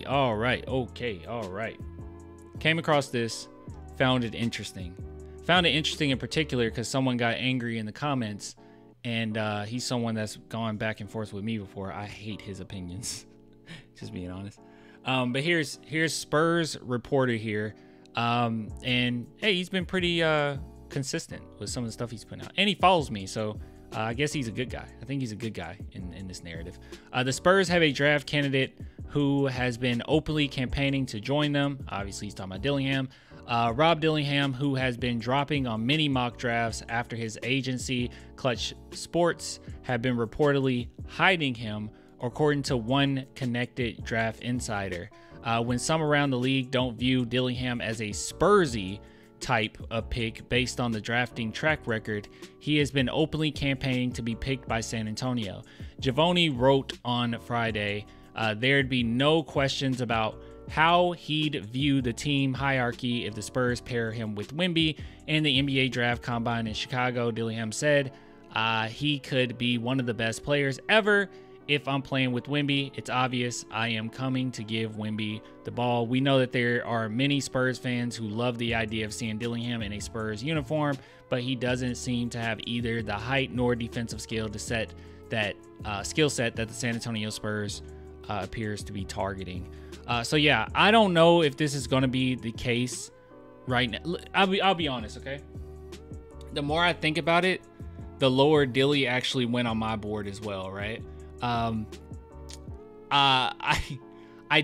Kirksey. All right. Okay. All right. Came across this, found it interesting. Found it interesting in particular because someone got angry in the comments, and he's someone that's gone back and forth with me before. I hate his opinions, just being honest. But here's Spurs reporter here, and hey, he's been pretty consistent with some of the stuff he's putting out, and he follows me, so I guess he's a good guy. I think he's a good guy in this narrative. The Spurs have a draft candidate who has been openly campaigning to join them. Obviously, he's talking about Dillingham. Rob Dillingham, who has been dropping on many mock drafts after his agency, Klutch Sports, have been reportedly hiding him, according to one connected draft insider. When some around the league don't view Dillingham as a Spursy type of pick based on the drafting track record, he has been openly campaigning to be picked by San Antonio. Giovoni wrote on Friday, there'd be no questions about how he'd view the team hierarchy if the Spurs pair him with Wemby in the NBA draft combine in Chicago. Dillingham said, he could be one of the best players ever. If I'm playing with Wemby, it's obvious I am coming to give Wemby the ball. We know that there are many Spurs fans who love the idea of seeing Dillingham in a Spurs uniform, but he doesn't seem to have either the height nor defensive skill set that the San Antonio Spurs appears to be targeting. So yeah, I don't know if this is going to be the case right now. I'll be honest, okay? The more I think about it, the lower Dilly actually went on my board as well, right? I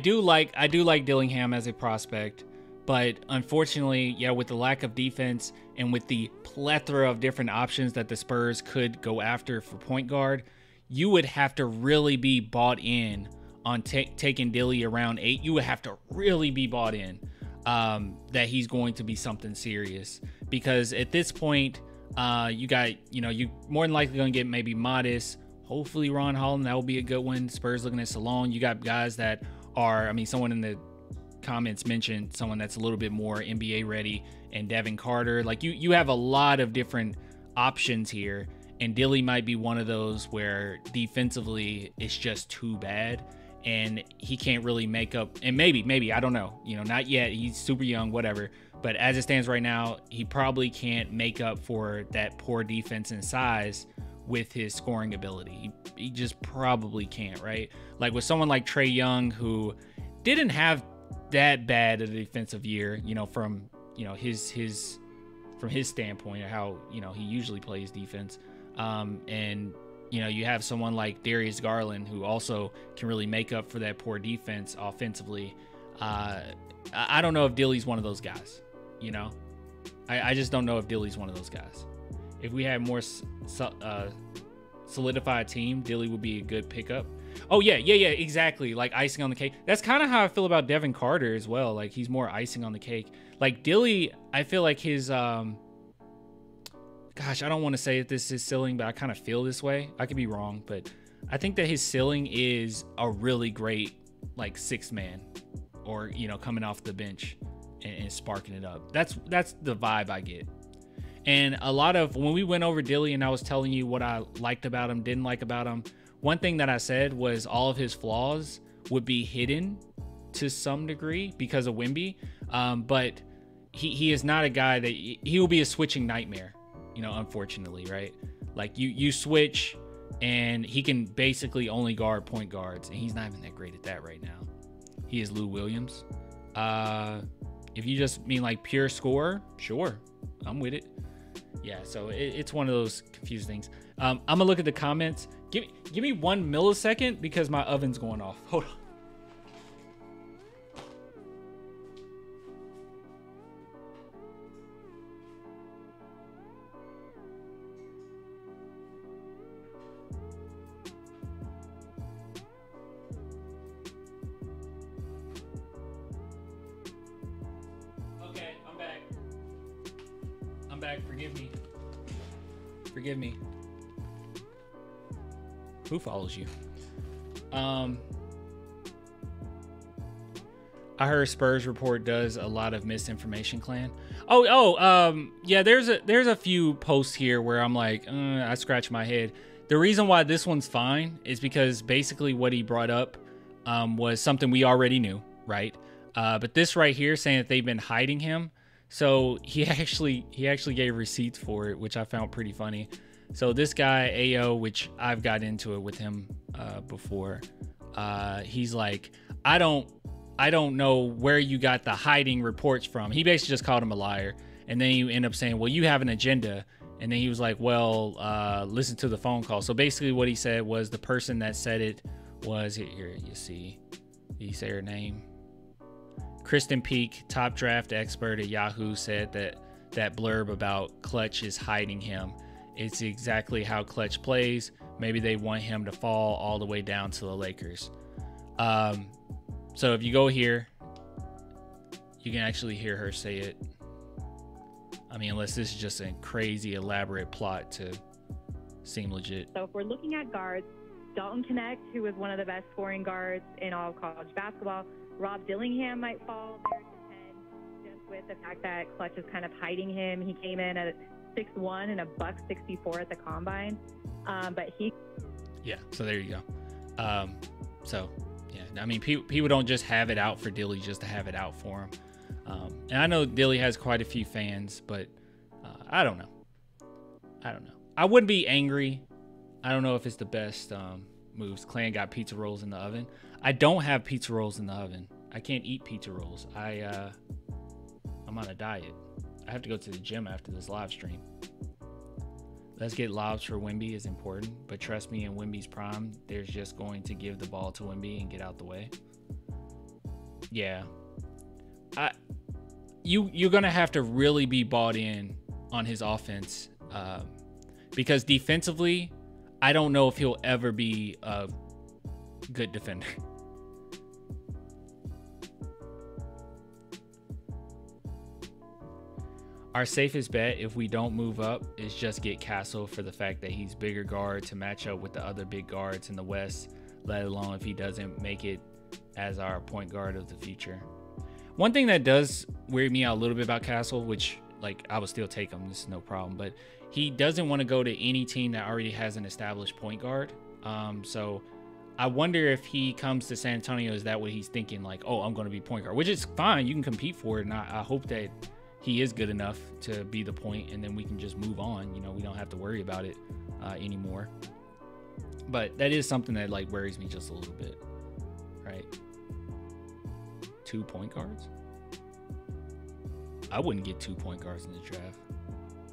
do like Dillingham as a prospect, but unfortunately, yeah, with the lack of defense and with the plethora of different options that the Spurs could go after for point guard, you would have to really be bought in on taking Dilly around 8. You would have to really be bought in that he's going to be something serious, because at this point, you more than likely going to get maybe Modest. Hopefully Ron Holland, that will be a good one. Spurs looking at Salone. You got guys that are, someone in the comments mentioned someone that's a little bit more NBA ready, and Devin Carter. Like you have a lot of different options here, and Dilly might be one of those where defensively it's just too bad and he can't really make up. And maybe, I don't know, not yet. He's super young, whatever. But as it stands right now, he probably can't make up for that poor defense and size with his scoring ability. He just probably can't, right? Like with someone like Trae Young, who didn't have that bad of a defensive year, from his standpoint of how he usually plays defense. And you have someone like Darius Garland, who also can really make up for that poor defense offensively. I don't know if Dilly's one of those guys. I just don't know if Dilly's one of those guys. If we had more solidified team, Dilly would be a good pickup. Oh yeah, exactly. Like icing on the cake. That's kind of how I feel about Devin Carter as well. Like he's more icing on the cake. Like Dilly, I feel like his gosh, I don't want to say that this is his ceiling, but I kind of feel this way. I could be wrong, but I think that his ceiling is a really great like sixth man, or coming off the bench and sparking it up. That's the vibe I get. And a lot of when we went over Dilly and I was telling you what I liked about him, didn't like about him, one thing that I said was all of his flaws would be hidden to some degree because of Wemby. But he is not a guy that he will be a switching nightmare, unfortunately, right? Like you switch and he can basically only guard point guards, and he's not even that great at that right now. He is Lou Williams. If you just mean like pure scorer, sure, I'm with it. Yeah, so it's one of those confused things. I'm gonna look at the comments. Give me 1 millisecond because my oven's going off. Hold on. Okay, I'm back. Forgive me. Who follows you? I heard Spurs report does a lot of misinformation clan. Yeah, there's a few posts here where I'm like, I scratch my head. The reason why this one's fine is because basically what he brought up was something we already knew, right? But this right here saying that they've been hiding him. So he actually gave receipts for it, which I found pretty funny. So this guy AO, which I've got into it with him before, he's like, I don't know where you got the hiding reports from. He basically just called him a liar. And then you end up saying, well, you have an agenda. And then he was like, well, listen to the phone call. So basically what he said was the person that said it was, here you see, did he say her name? Kristen Peak, top draft expert at Yahoo, said that blurb about Klutch is hiding him. It's exactly how Klutch plays. Maybe they want him to fall all the way down to the Lakers. So if you go here, you can actually hear her say it. I mean, unless this is just a crazy elaborate plot to seem legit. So if we're looking at guards, Dalton Connect, who was one of the best scoring guards in all of college basketball, Rob Dillingham might fall there to 10, just with the fact that Klutch is kind of hiding him. He came in at 6'1" and a $164 at the combine. But he... Yeah, so there you go. So, yeah, I mean, people don't just have it out for Dilly just to have it out for him. And I know Dilly has quite a few fans, but I don't know. I wouldn't be angry. I don't know if it's the best moves. Clan got pizza rolls in the oven. I don't have pizza rolls in the oven. I can't eat pizza rolls. I'm on a diet. I have to go to the gym after this live stream. Let's get lobs for Wemby is important, but trust me, in Wemby's prime, there's just going to give the ball to Wemby and get out the way. Yeah. You're going to have to really be bought in on his offense because defensively, I don't know if he'll ever be a good defender. Our safest bet if we don't move up is just get Castle for the fact that he's bigger guard to match up with the other big guards in the West, let alone if he doesn't make it as our point guard of the future. One thing that does weird me out a little bit about Castle, which like I would still take him, this is no problem, but he doesn't want to go to any team that already has an established point guard. So I wonder if he comes to San Antonio, is that what he's thinking? Like, oh, I'm going to be point guard, which is fine. You can compete for it. And I hope that he is good enough to be the point, and then we can just move on. You know, we don't have to worry about it anymore. But that is something that like worries me just a little bit, right? 2 point guards? I wouldn't get 2 point guards in the draft.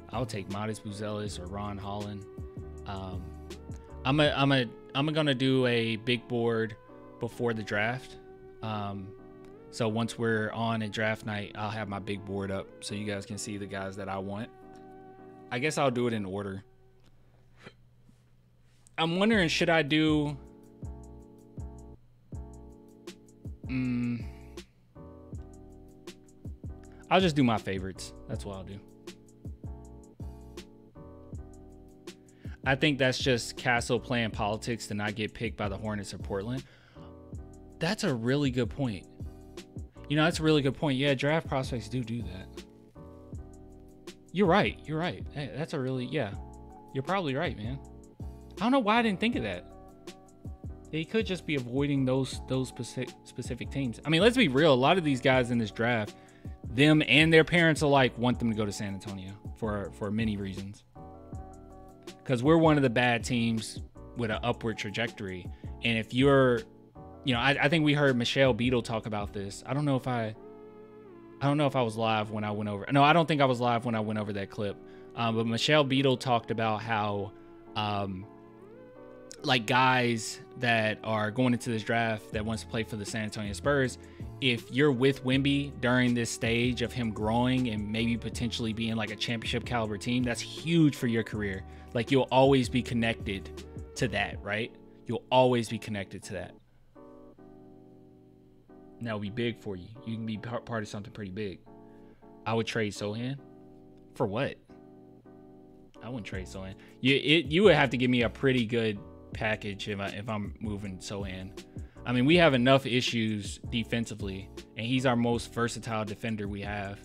I would take Modest Buzelis or Ron Holland. I'm gonna do a big board before the draft. So once we're on a draft night, I'll have my big board up so you guys can see the guys that I want. I guess I'll do it in order. I'm wondering, should I do... I'll just do my favorites. That's what I'll do. I think that's just Castle playing politics to not get picked by the Hornets or Portland. That's a really good point. You know, that's a really good point. Yeah, draft prospects do that. You're right. Hey, that's a really, yeah. You're probably right, man. I don't know why I didn't think of that. He could just be avoiding those specific teams. I mean, let's be real. A lot of these guys in this draft, them and their parents alike want them to go to San Antonio for many reasons. Because we're one of the bad teams with an upward trajectory. And if you're, you know, I think we heard Michelle Beadle talk about this. I don't know if I was live when I went over. No, I don't think I was live when I went over that clip. But Michelle Beadle talked about how, like guys that are going into this draft that wants to play for the San Antonio Spurs, if you're with Wemby during this stage of him growing and maybe potentially being like a championship caliber team, that's huge for your career. Like you'll always be connected to that, right? You'll always be connected to that. And that'll be big for you. You can be part of something pretty big. I would trade Sohan. For what? I wouldn't trade Sohan. You would have to give me a pretty good package if I'm moving Sohan. I mean, we have enough issues defensively, and he's our most versatile defender we have.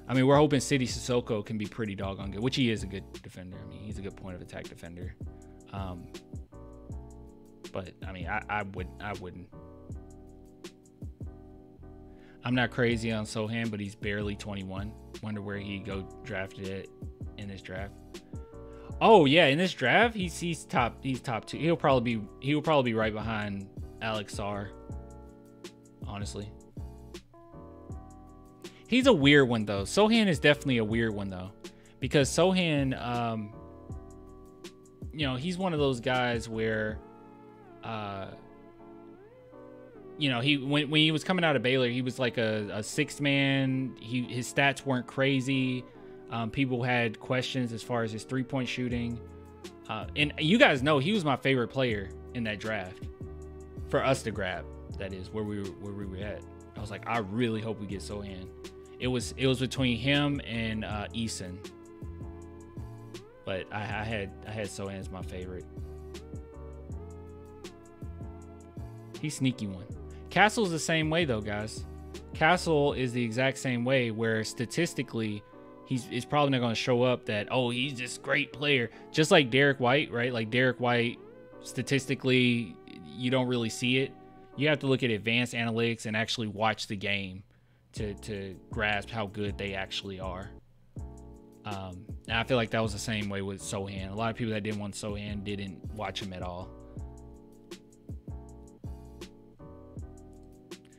I mean, we're hoping City Sissoko can be pretty doggone good, which he is a good defender. I mean, he's a good point of attack defender. But I mean, I wouldn't. I'm not crazy on Sohan, but he's barely 21. Wonder where he go drafted it in this draft. Oh yeah, in this draft, he's top 2. He'll probably be right behind Alex Sarr. Honestly. He's a weird one though. Sohan is definitely a weird one though. Because Sohan you know, he's one of those guys where you know, when he was coming out of Baylor, he was like a sixth man. His stats weren't crazy. People had questions as far as his 3-point shooting. And you guys know he was my favorite player in that draft for us to grab. That is where we were at. I was like, I really hope we get Sohan. It was between him and Eason, but I had Sohan as my favorite. He's sneaky one. Castle's the same way though, guys. Castle is the exact same way, where statistically he's probably not going to show up that, oh, he's this great player, just like Derek White, right? Like Derek White, statistically you don't really see it. You have to look at advanced analytics and actually watch the game to grasp how good they actually are. And I feel like that was the same way with Sohan. A lot of people that didn't want Sohan didn't watch him at all.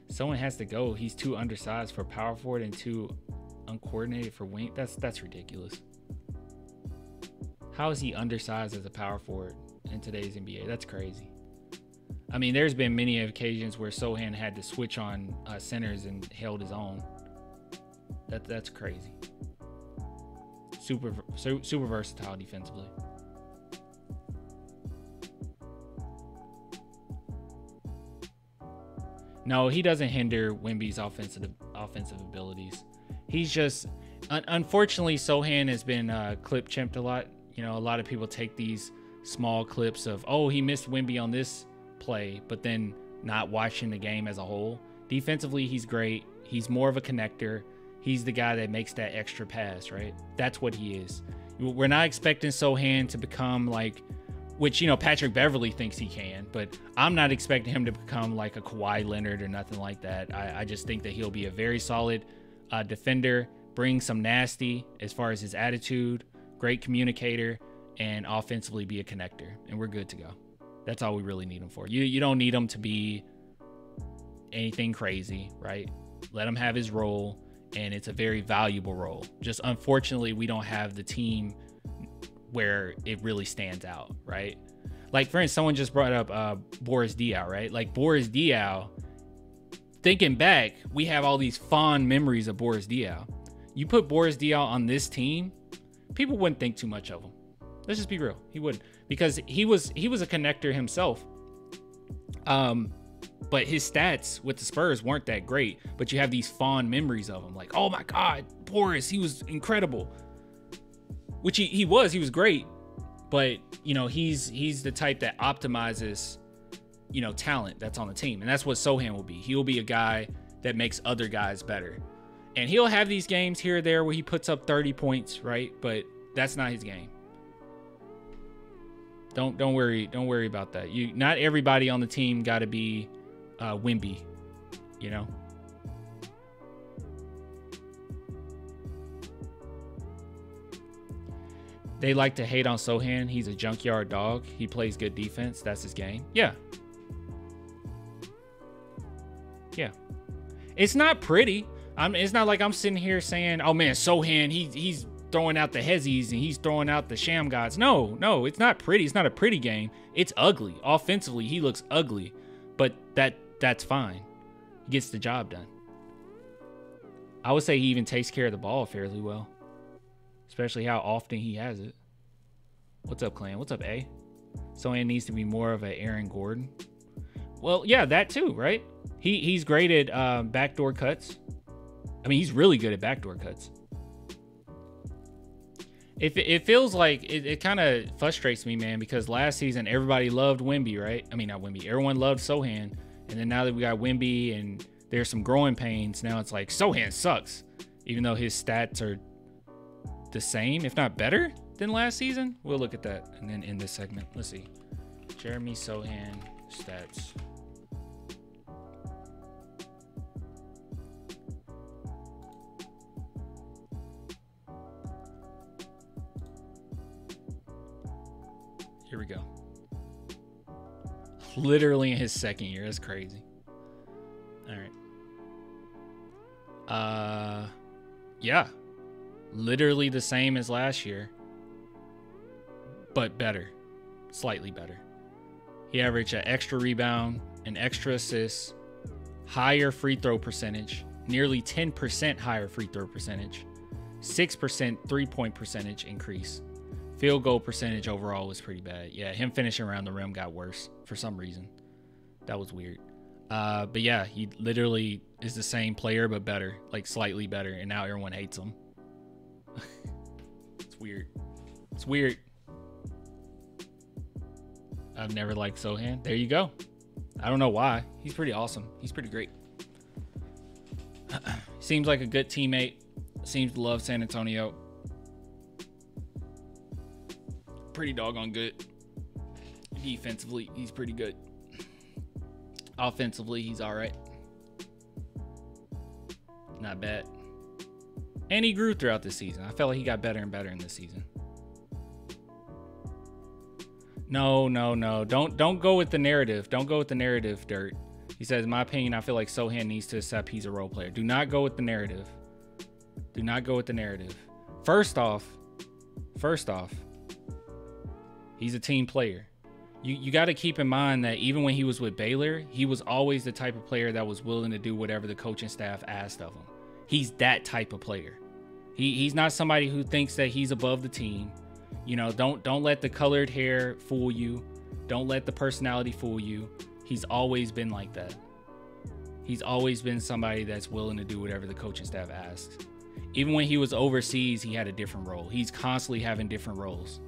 Someone has to go. He's too undersized for power forward and too uncoordinated for wing. That's ridiculous. How is he undersized as a power forward in today's NBA? That's crazy. I mean, there's been many occasions where Sohan had to switch on centers and held his own. That's crazy. Super versatile defensively. No, he doesn't hinder Wemby's offensive abilities. He's just, unfortunately, Sohan has been clip chimped a lot. You know, a lot of people take these small clips of, oh, he missed Wemby on this play, but then not watching the game as a whole. Defensively, he's great. He's more of a connector. He's the guy that makes that extra pass, right? That's what he is. We're not expecting Sohan to become like, which, you know, Patrick Beverly thinks he can, but I'm not expecting him to become like a Kawhi Leonard or nothing like that. I just think that he'll be a very solid defender, bring some nasty as far as his attitude, great communicator, and offensively be a connector, and we're good to go. That's all we really need him for. You don't need him to be anything crazy, right? Let him have his role, and it's a very valuable role. Just unfortunately, we don't have the team where it really stands out, right? Like, for instance, someone just brought up Boris Diaw, right? Like, Boris Diaw, thinking back, we have all these fond memories of Boris Diaw. You put Boris Diaw on this team, people wouldn't think too much of him. Let's just be real. He wouldn't, because he was a connector himself. But his stats with the Spurs weren't that great. But you have these fond memories of him, like, oh my God, Boris, he was incredible. Which he was great. But you know, he's the type that optimizes, you know, talent that's on the team, and that's what Sohan will be. He'll be a guy that makes other guys better, and he'll have these games here or there where he puts up 30 points, right? But that's not his game. Don't worry about that. Not everybody on the team got to be Wemby, you know. They like to hate on Sohan. He's a junkyard dog. He plays good defense. That's his game. Yeah. Yeah. It's not pretty. It's not like I'm sitting here saying, oh man, Sohan, he's throwing out the Hezzies and he's throwing out the Sham Gods. No, it's not pretty. It's not a pretty game. It's ugly. Offensively, he looks ugly, but that's fine. He gets the job done. I would say he even takes care of the ball fairly well, especially how often he has it. What's up, Clan? What's up, A? Sohan needs to be more of an Aaron Gordon. Well, yeah, that too, right? He's great at backdoor cuts. I mean, he's really good at backdoor cuts. It feels like it kind of frustrates me, man, because last season everybody loved Wemby, right? I mean, not Wemby. Everyone loved Sohan, and then now that we got Wemby and there's some growing pains, now it's like Sohan sucks, even though his stats are the same, if not better, than last season. We'll look at that and then in this segment. Let's see. Jeremy Sohan stats. Here we go. Literally in his second year. That's crazy. All right. Yeah. Literally the same as last year, but better. Slightly better. He averaged an extra rebound, an extra assist, higher free throw percentage, nearly 10% higher free throw percentage, 6% three-point percentage increase. Field goal percentage overall was pretty bad. Yeah, him finishing around the rim got worse for some reason. That was weird. But yeah, he literally is the same player, but better, like slightly better. And now everyone hates him. It's weird. It's weird. I've never liked Sohan. There you go. I don't know why. He's pretty awesome. He's pretty great. Seems like a good teammate. Seems to love San Antonio. Pretty doggone good. Defensively, he's pretty good. Offensively, he's all right. Not bad. And he grew throughout the season. I felt like he got better and better in this season. No. Don't go with the narrative. Don't go with the narrative, Dirt. He says, in my opinion, I feel like Sohan needs to accept he's a role player. Do not go with the narrative. Do not go with the narrative. First off, he's a team player. You got to keep in mind that even when he was with Baylor, he was always the type of player that was willing to do whatever the coaching staff asked of him. He's that type of player. He's not somebody who thinks that he's above the team. You know, don't let the colored hair fool you. Don't let the personality fool you. He's always been like that. He's always been somebody that's willing to do whatever the coaching staff asks. Even when he was overseas, he had a different role. He's constantly having different roles.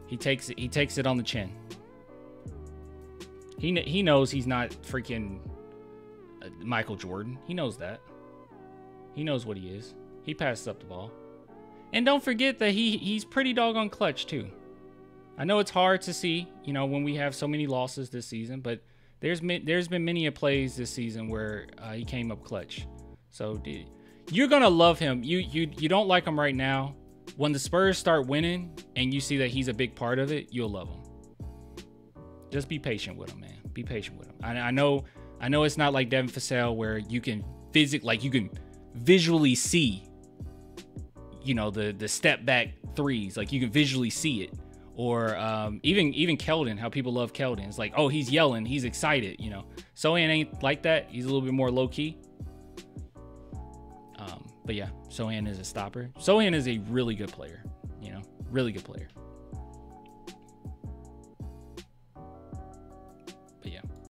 He takes it on the chin. He knows he's not freaking Michael Jordan. He knows that. He knows what he is. He passes up the ball. And don't forget that he's pretty doggone clutch too. I know it's hard to see, you know, when we have so many losses this season, but there's been many plays this season where he came up clutch. So you're gonna love him. You don't like him right now. When the Spurs start winning and you see that he's a big part of it, you'll love him. Just be patient with him, man. Be patient with him. I know it's not like Devin Vassell where you can visually see, you know, the step back threes. Like you can visually see it. Or even Keldon, how people love Keldon. It's like, oh, he's yelling, he's excited, you know. Sohan ain't like that. He's a little bit more low key. But yeah, Sohan is a stopper. Sohan is a really good player, you know, really good player.